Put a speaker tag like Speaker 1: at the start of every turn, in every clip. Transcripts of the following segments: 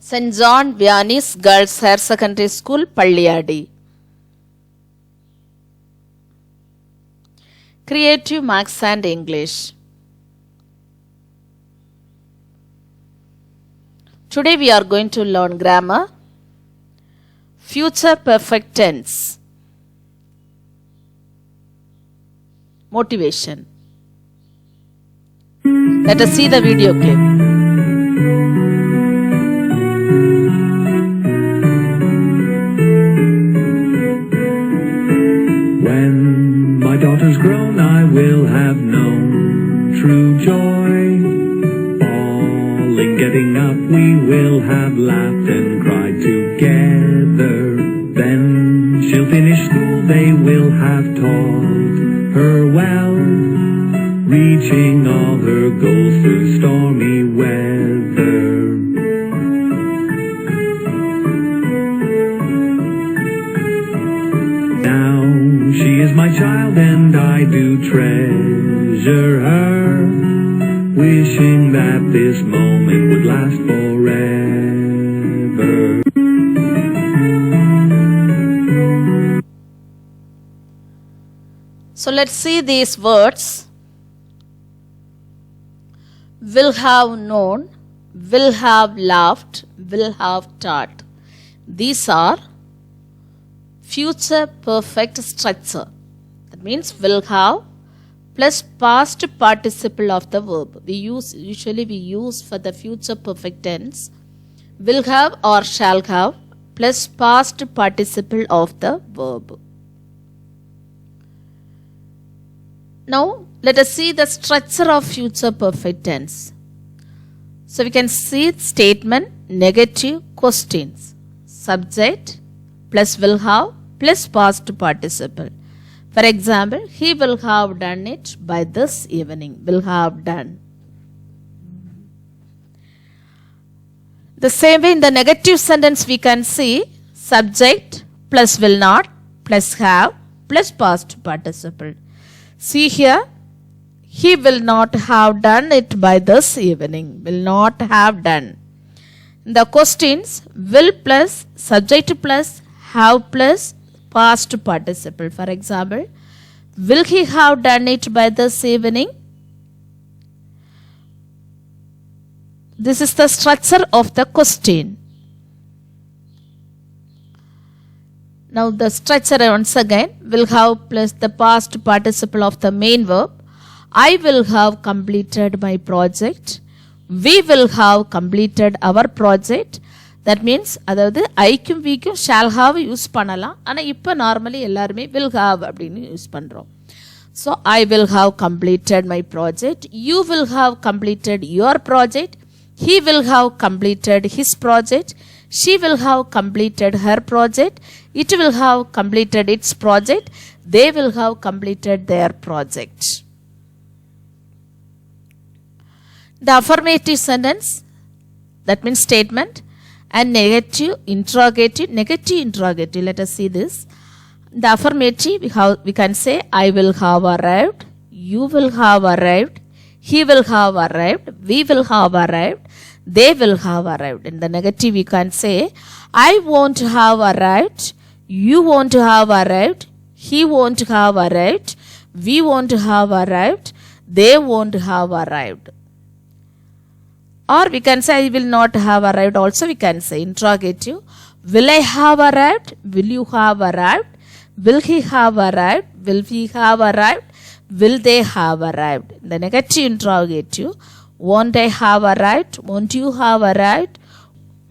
Speaker 1: St. John Vianney's Girls Higher Secondary School, Palliyadi. Creative Maths and English. Today we are going to learn grammar, future perfect tense, motivation. Let us see the video clip.
Speaker 2: When my daughter's grown, I will have known true joy. Falling, getting up, we will have laughed and cried together. Then she'll finish school, they will have taught her well, reaching all her goals through stormy weather. Now she is my child and I do treasure her, wishing that this moment would last forever.
Speaker 1: So let's see these words. Will have known, will have laughed, will have taught. These are future perfect structure. That means will have plus past participle of the verb. Usually we use for the future perfect tense will have or shall have plus past participle of the verb. Now let us see the structure of future perfect tense. So we can see statement, negative, questions, subject plus will have plus past participle. For example, he will have done it by this evening. Will have done. The same way in the negative sentence we can see subject plus will not plus have plus past participle. See here, he will not have done it by this evening. Will not have done. The questions will plus subject plus have plus past participle. For example, will he have done it by this evening? This is the structure of the question. Now the structure once again, will have plus the past participle of the main verb. I will have completed my project. We will have completed our project. That means அதாவது ஐக்கும் வீக்கும் shall have use பண்ணலாம். ஆனால் இப்போ normally எல்லாருமே will have அப்படின்னு use பண்ணுறோம். So I will have completed my project. You will have completed your project. He will have completed his project. She will have completed her project. It will have completed its project. They will have completed their project. The affirmative sentence, that means statement, and negative interrogative. Let us see this. The affirmative, we can say, I will have arrived. You will have arrived. He will have arrived. We will have arrived. They will have arrived. In the negative, we can say, I won't have arrived. You won't have arrived. He won't have arrived. We won't have arrived. They won't have arrived. Or we can say, I will not have arrived. Also, we can say interrogative. Will I have arrived? Will you have arrived? Will he have arrived? Will we have arrived? Will they have arrived? The negative interrogative. Won't I have arrived? Won't you have arrived?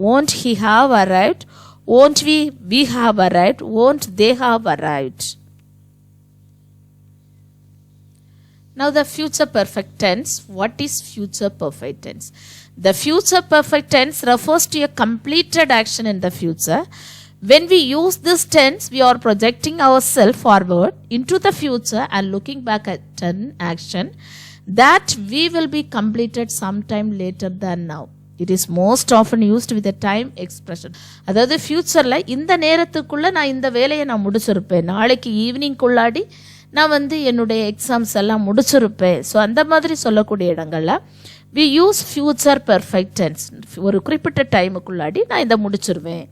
Speaker 1: Won't he have arrived? Won't we have arrived? Won't they have arrived? Now the future perfect tense. What is future perfect tense? The future perfect tense refers to a completed action in the future. When we use this tense, we are projecting ourselves forward into the future and looking back at an action that we will be completed sometime later than now. It is most often used with a time expression. அதாவது ஃபியூச்சரில் இந்த நேரத்துக்குள்ளே நான் இந்த வேலையை நான் முடிச்சிருப்பேன், நாளைக்கு ஈவினிங்குள்ளாடி நான் என்னுடைய எக்ஸாம்ஸ் எல்லாம் முடிச்சிருப்பேன். ஸோ அந்த மாதிரி சொல்லக்கூடிய இடங்களில் we use future perfect tense. ஒரு குறிப்பிட்ட டைமுக்குள்ளாடி நான் இதை முடிச்சிருவேன்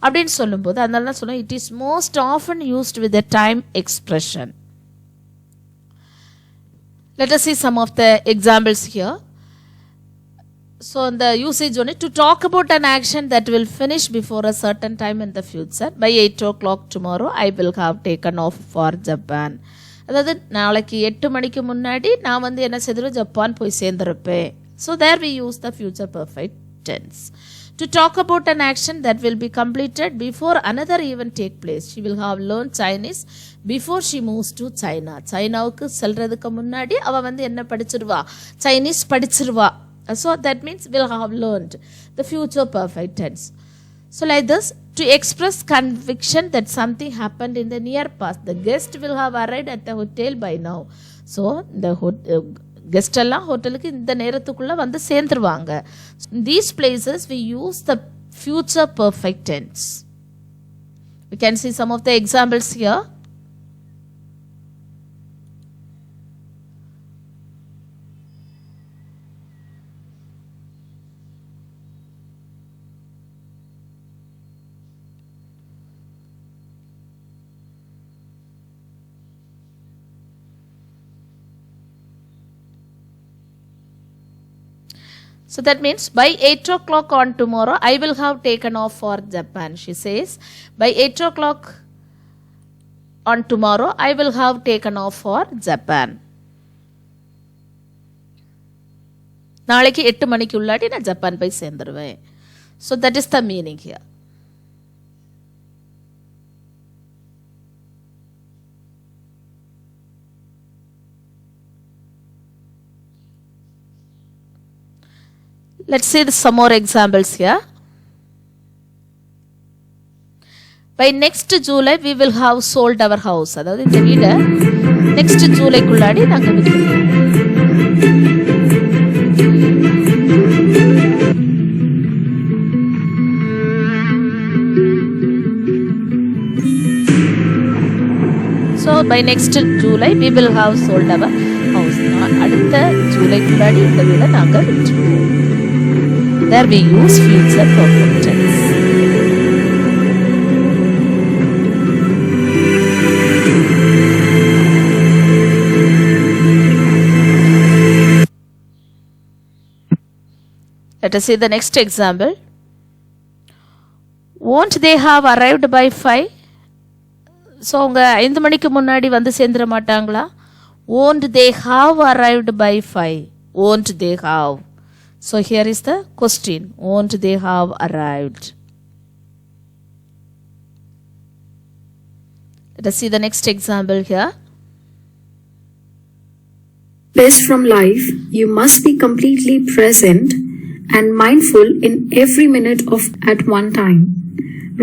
Speaker 1: அப்படின்னு சொல்லும்போது அதனால தான் சொல்லுவேன் it is most often used with the time expression. Let us see some of the examples here. So the usage on it, to talk about an action that will finish before a certain time in the future. By 8 o'clock tomorrow, I will have taken off for Japan. அதாவது நாளைக்கு 8 மணிக்கு முன்னாடி நான் வந்து என்ன செய்திருவேன், Japan போய் சேர்ந்திருப்பேன். So there we use the future perfect tense. To talk about an action that will be completed before another event take place. She will have learned Chinese before she moves to China. சைனாவுக்கு செல்றதுக்கு முன்னாடி அவ வந்து என்ன படிச்சிருவா, Chinese படிச்சிருவா. So that means will have learned, the future perfect tense. So like this, to express conviction that something happened in the near past. The guest will have arrived at the hotel by now. So the guest எல்லாம் ஹோட்டலுக்கு இந்த நேரத்துக்குள்ள வந்து சேர்ந்துருவாங்க. In these places we use the future perfect tense. We can see some of the examples here. So that means by 8 o'clock on tomorrow, I will have taken off for Japan. She says, by 8 o'clock on tomorrow, I will have taken off for Japan. நாளைக்கு 8 மணிக்கு உள்ளாடி நான் Japan போய் சேர்ந்துருவேன். So that is the meaning here. Let's see some more examples here. By next July, we will have sold our house. அதாவது இந்த வீடை next July குள்ளாடி நாங்க விற்றுருவோம். So by next July, we will have sold our house. அடுத்த ஜூலை குள்ளாடி இந்த வீடை நாங்க விற்றுருவோம். There we use future perfect tense. Let us see the next example. Won't they have arrived by 5? So அவங்க 5 மணிக்கு முன்னாடி வந்து சேர்ந்துட மாட்டாங்களா? Won't they have arrived by 5? Won't they have? So here is the question. Won't they have arrived? Let us see the next example here.
Speaker 3: Best from life, you must be completely present and mindful in every minute of at one time.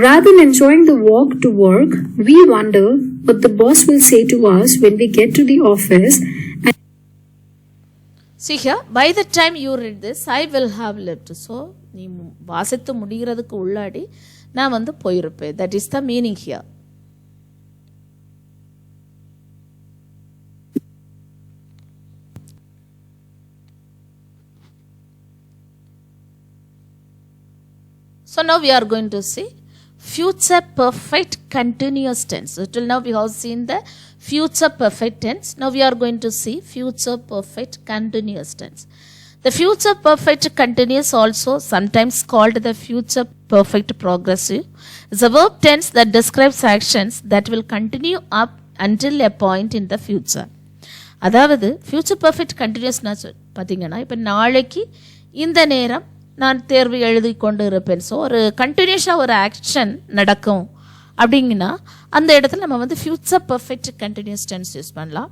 Speaker 3: Rather than enjoying the walk to work, we wonder what the boss will say to us when we get to the office.
Speaker 1: See here, by the time you read this, I will have left. So, நீ வாசித்து முடிகிறதுக்கு உள்ளாடி நான் வந்து போயிருப்பேன். That is the meaning here. So now we are going to see future perfect continuous tense. So till now we have seen the future perfect tense. Now we are going to see future perfect continuous tense. The future perfect continuous, also sometimes called the future perfect progressive, is a verb tense that describes actions that will continue up until a point in the future. அதாவது future perfect continuous பார்த்தீங்கன்னா இப்போ நாளைக்கு இந்த நேரம் நான் தேர்வு எழுதி கொண்டு இருப்பேன். ஸோ ஒரு கண்டினியூஸாக ஒரு ஆக்ஷன் நடக்கும் அப்படிங்கன்னா அந்த இடத்துல நம்ம வந்து future perfect continuous tense use பண்ணலாம்.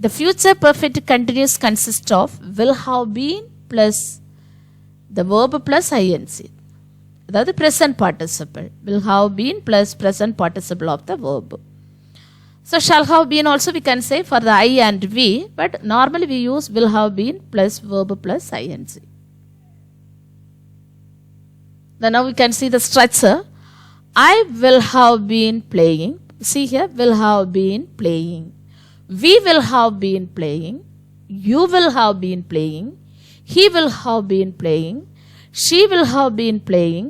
Speaker 1: The future perfect continuous consist of will have been plus the verb plus ING, அதாவது present participle. Will have been plus present participle of the verb. So shall have been also we can say for the I and we, but normally we use will have been plus verb plus ing. Then now we can see the structure. I will have been playing. See here, will have been playing. We will have been playing. You will have been playing. He will have been playing. She will have been playing.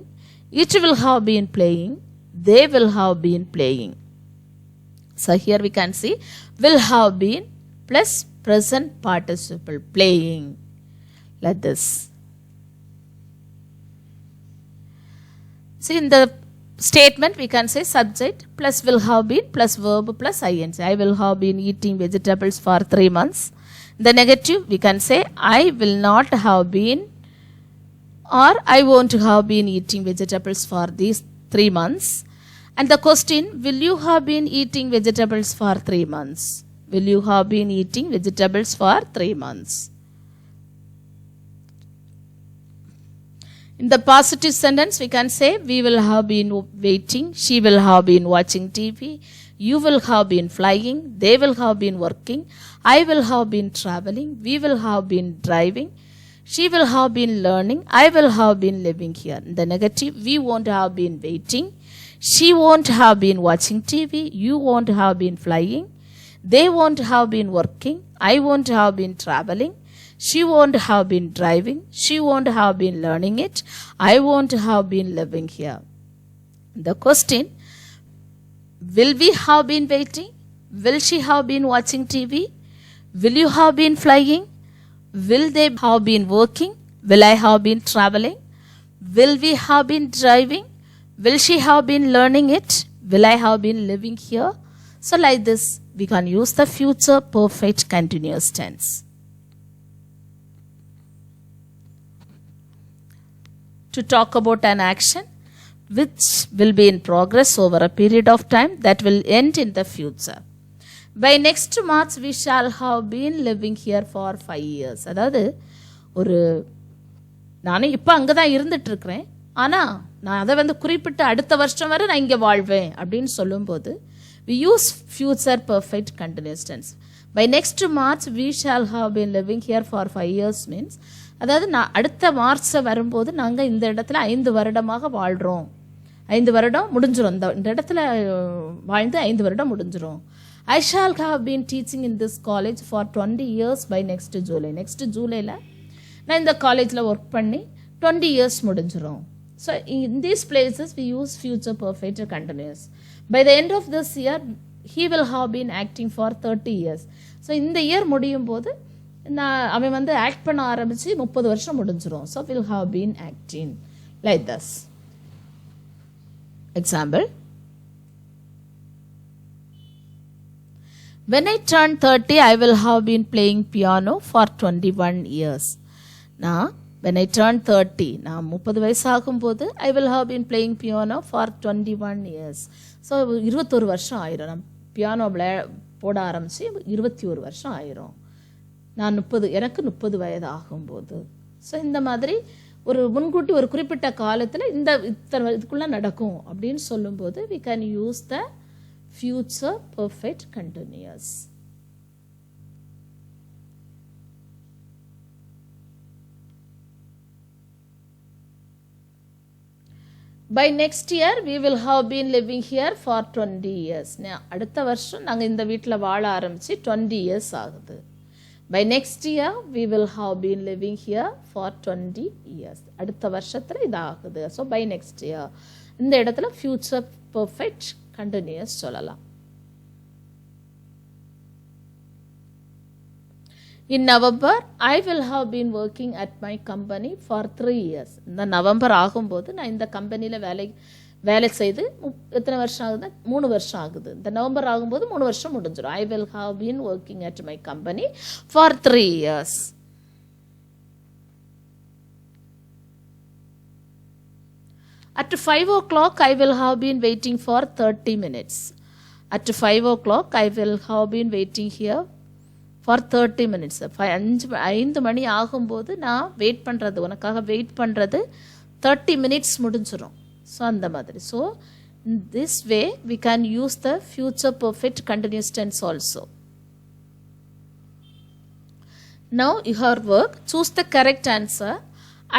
Speaker 1: It will have been playing. They will have been playing. So here we can see will have been plus present participle playing, like this. See, in the statement we can say subject plus will have been plus verb plus ing. I will have been eating vegetables for 3 months. The negative we can say I will not have been, or I won't have been eating vegetables for these 3 months. And the question, will you have been eating vegetables for 3 months? Will you have been eating vegetables for 3 months? In the positive sentence, we can say, we will have been waiting, she will have been watching TV, you will have been flying, they will have been working, I will have been traveling, we will have been driving, she will have been learning, I will have been living here. In the negative, we won't have been waiting, she won't have been watching TV, you won't have been flying, they won't have been working, I won't have been traveling, she won't have been driving, she won't have been learning it, I won't have been living here. The question, will we have been waiting? Will she have been watching TV? Will you have been flying? Will they have been working? Will I have been traveling? Will we have been driving? Will she have been learning it? Will I have been living here? So like this, we can use the future perfect continuous tense. To talk about an action which will be in progress over a period of time that will end in the future. By next March, we shall have been living here for 5 years. அதாவது நானும் இப்போ அங்கே தான் இருந்துட்டு இருக்கிறேன், ஆனால் நான் அதை குறிப்பிட்ட அடுத்த வருஷம் வரை நான் இங்கே வாழ்வேன் அப்படின்னு சொல்லும்போது we use future perfect continuous tense. By next March, we shall have been living here for 5 years means, அதாவது நான் அடுத்த மார்ச் வரும்போது நாங்கள் இந்த இடத்துல 5 வருடமாக வாழ்கிறோம், 5 வருடம் முடிஞ்சிடும், இந்த இடத்துல வாழ்ந்து 5 வருடம் முடிஞ்சிடும். I shall have been teaching in this college for 20 years by next July. Next ஜூலையில் நான் இந்த காலேஜில் ஒர்க் பண்ணி 20 years முடிஞ்சிடும். So in these places we use future perfect continuous. By the end of this year, he will have been acting for 30 years. So இந்த year முடியும் போது அவன் ஆக்ட் பண்ண ஆரம்பிச்சு 30 வருஷம் முடிஞ்சிரும். So will have been acting like this. Example, when I turn 30, I will have been playing piano for 21 years. Now when I turn 30, நான் 30 வயசாகும் போது I will have been playing piano for 21 years. So 21 வருஷம் ஆயிரும். நான் piano போட ஆரம்பிச்சு 21 வருஷம் ஆயிரும். நான் எனக்கு 30 வயது ஆகும்போது. ஸோ இந்த மாதிரி முன்கூட்டி ஒரு குறிப்பிட்ட காலத்தில் இத்தனை இதுக்குள்ளே நடக்கும் அப்படின்னு சொல்லும்போது we can use the future perfect continuous. By next year, we will have been living here for 20 years. அடுத்த வருஷம் நாங்கள் இந்த வீட்டில் வாழ ஆரம்பித்து 20 years ஆகுது. By next year, we will have been living here for 20 years. அடுத்த வருஷத்தில் இது ஆகுது. ஸோ by next year, இந்த இடத்துல future perfect continuous சொல்லலாம். In November, I will have been working at my company for 3 years. இந்த November ஆகும்போது நான் இந்த கம்பெனியில் வேலை செய்து எத்தனை வருஷம் ஆகுது? 3 வருஷம் ஆகுது. இந்த நவம்பர் ஆகும்போது 3 வருஷம் முடிஞ்சிடும். I will have been working at my company for 3 years. At 5 o'clock, I will have been waiting for 30 minutes. At 5 o'clock, I will have been waiting here for 30 minutes. 5 மணி ஆகும்போது நான் வெயிட் பண்ணுறது, உனக்காக wait பண்ணுறது 30 minutes முடிஞ்சிடும். So அந்த மாதிரி. So this way we can use the future perfect continuous tense also. Now your work, choose the correct answer.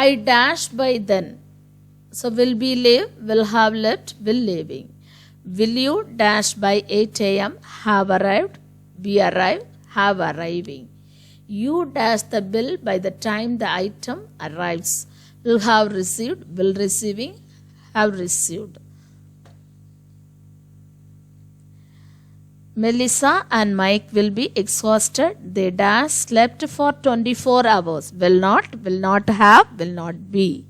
Speaker 1: I dash by then. So will be live, will have left, will leaving. Will you dash by 8 a.m. have arrived, be arrived, have arriving. You dash the bill by the time the item arrives. Will have received, will receiving, have received. Melissa and Mike will be exhausted. They dash slept for 24 hours. Will not have, will not be.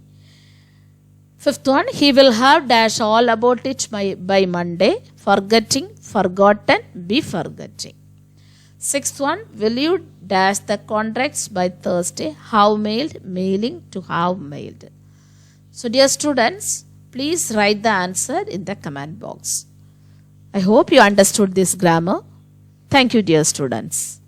Speaker 1: Fifth one, he will have dash all about it by Monday. Forgetting, forgotten, be forgetting. Sixth one, will you dash the contracts by Thursday? Have mailed, mailing, to have mailed. So dear students, please write the answer in the comment box. I hope you understood this grammar. Thank you, dear students.